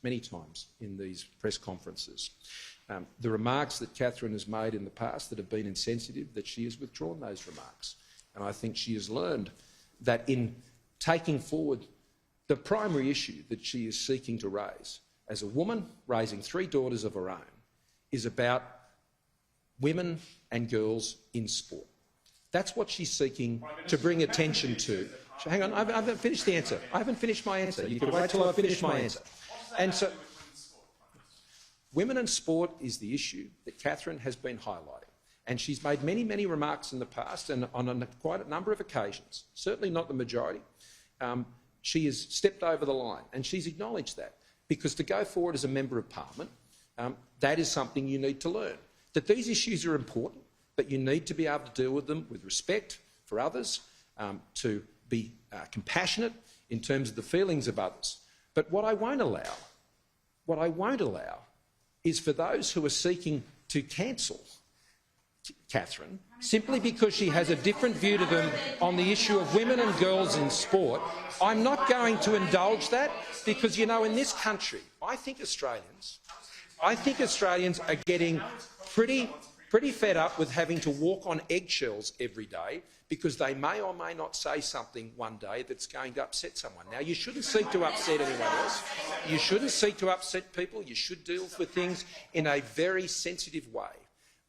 many times in these press conferences. The remarks that Katherine has made in the past that have been insensitive, that she has withdrawn those remarks. And I think she has learned that in taking forward the primary issue that she is seeking to raise, as a woman raising 3 daughters of her own, is about women and girls in sport. That's what she's seeking to bring attention to. Hang on, I haven't finished the answer. I haven't finished my answer. You can wait till I finish my answer. And so, women in sport is the issue that Katherine has been highlighting. And she's made many, many remarks in the past and on quite a number of occasions, certainly not the majority. She has stepped over the line, and she's acknowledged that, because to go forward as a Member of Parliament, that is something you need to learn. That these issues are important, but you need to be able to deal with them with respect for others, to be compassionate in terms of the feelings of others. But what I won't allow is for those who are seeking to cancel Katherine simply because she has a different view to them on the issue of women and girls in sport. I'm not going to indulge that, because, you know, in this country, I think Australians are getting pretty fed up with having to walk on eggshells every day, because they may or may not say something one day that's going to upset someone. Now, you shouldn't seek to upset anyone else. You shouldn't seek to upset people. You should deal with things in a very sensitive way.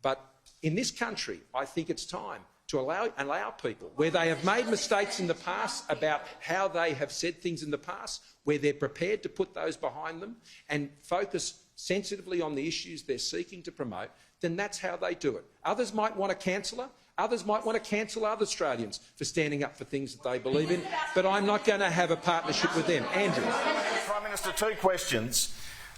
But in this country, I think it's time to allow people, where they have made mistakes in the past about how they have said things in the past, where they're prepared to put those behind them and focus sensitively on the issues they're seeking to promote, then that's how they do it. Others might want to cancel her. Others might want to cancel other Australians for standing up for things that they believe in, but I'm not going to have a partnership with them. Andrew. Prime Minister, 2 questions.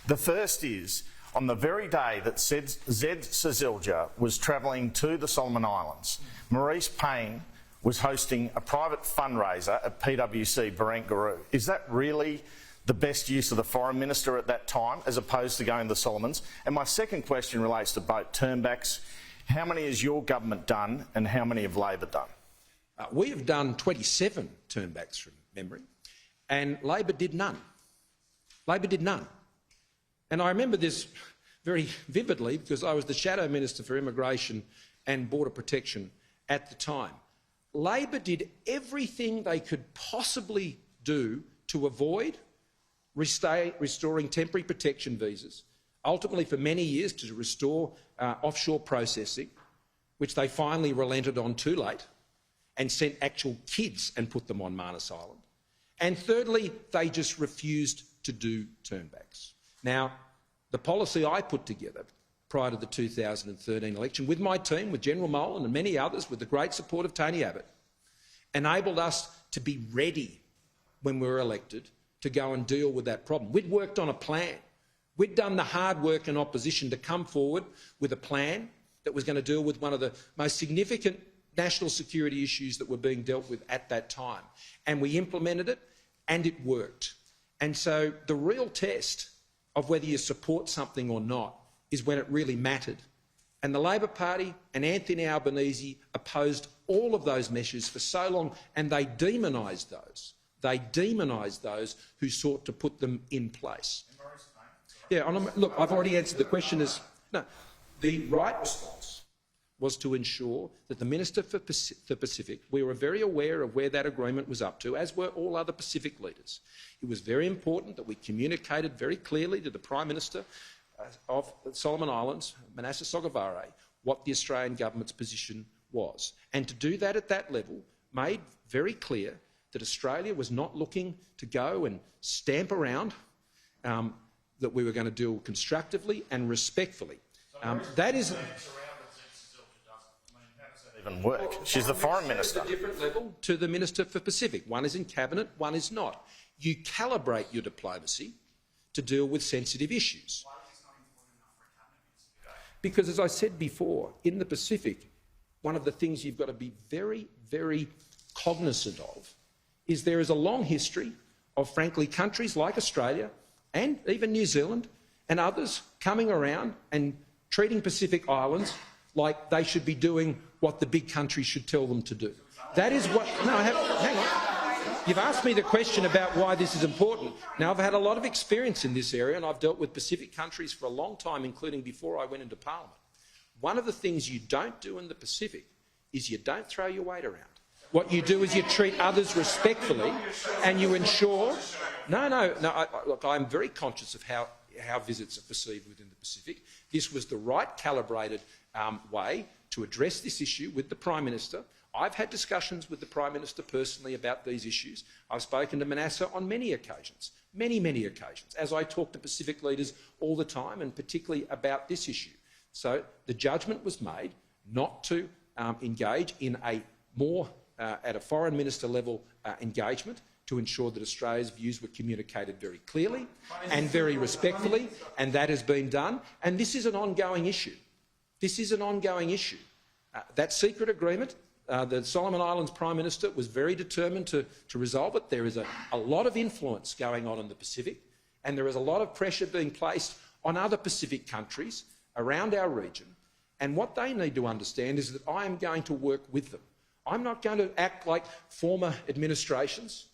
The first is, on the very day that Zed Cazilja was travelling to the Solomon Islands, Maurice Payne was hosting a private fundraiser at PwC Barangaroo. Is that really the best use of the Foreign Minister at that time, as opposed to going to the Solomons? And my second question relates to boat turnbacks. How many has your government done, and how many have Labor done? We have done 27 turnbacks from memory, and Labor did none. Labor did none. And I remember this very vividly, because I was the Shadow Minister for Immigration and Border Protection at the time. Labor did everything they could possibly do to avoid restoring temporary protection visas, ultimately for many years to restore offshore processing, which they finally relented on too late and sent actual kids and put them on Manus Island. And thirdly, they just refused to do turnbacks. Now, the policy I put together prior to the 2013 election with my team, with General Molan and many others, with the great support of Tony Abbott, enabled us to be ready when we were elected to go and deal with that problem. We'd worked on a plan. We'd done the hard work in opposition to come forward with a plan that was going to deal with one of the most significant national security issues that were being dealt with at that time. And we implemented it, and it worked. And so the real test of whether you support something or not is when it really mattered. And the Labor Party and Anthony Albanese opposed all of those measures for so long, and they demonised those. They demonised those who sought to put them in place. Yeah, look, I've already answered the question. No, the right response was to ensure that the Minister for Pacific, we were very aware of where that agreement was up to, as were all other Pacific leaders. It was very important that we communicated very clearly to the Prime Minister of the Solomon Islands, Manasseh Sogavare, what the Australian government's position was. And to do that at that level made very clear that Australia was not looking to go and stamp around, that we were going to deal constructively and respectfully. That is... even work. She's the Foreign Minister. At a different level to the Minister for Pacific. One is in Cabinet, one is not. You calibrate your diplomacy to deal with sensitive issues. Why is this not important enough for a Cabinet Minister? Because, as I said before, in the Pacific, one of the things you've got to be very, very cognisant of is there is a long history of, frankly, countries like Australia and even New Zealand and others coming around and treating Pacific Islands like they should be doing what the big countries should tell them to do. That is what... No, hang on. You've asked me the question about why this is important. Now, I've had a lot of experience in this area and I've dealt with Pacific countries for a long time, including before I went into Parliament. One of the things you don't do in the Pacific is you don't throw your weight around. What you do is you treat others respectfully and you ensure... Look, I'm very conscious of how visits are perceived within the Pacific. This was the right calibrated way to address this issue with the Prime Minister. I've had discussions with the Prime Minister personally about these issues. I've spoken to Manasseh on many occasions, many occasions, as I talk to Pacific leaders all the time, and particularly about this issue. So the judgment was made not to engage in a more, at a foreign minister level engagement, to ensure that Australia's views were communicated very clearly and very respectfully, and that has been done. And this is an ongoing issue. This is an ongoing issue. That secret agreement, the Solomon Islands Prime Minister was very determined to resolve it. There is a lot of influence going on in the Pacific, and there is a lot of pressure being placed on other Pacific countries around our region. And what they need to understand is that I am going to work with them. I'm not going to act like former administrations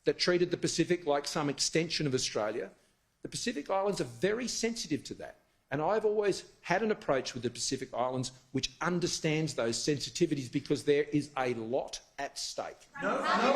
that treated the Pacific like some extension of Australia. The Pacific Islands are very sensitive to that. And I've always had an approach with the Pacific Islands which understands those sensitivities, because there is a lot at stake.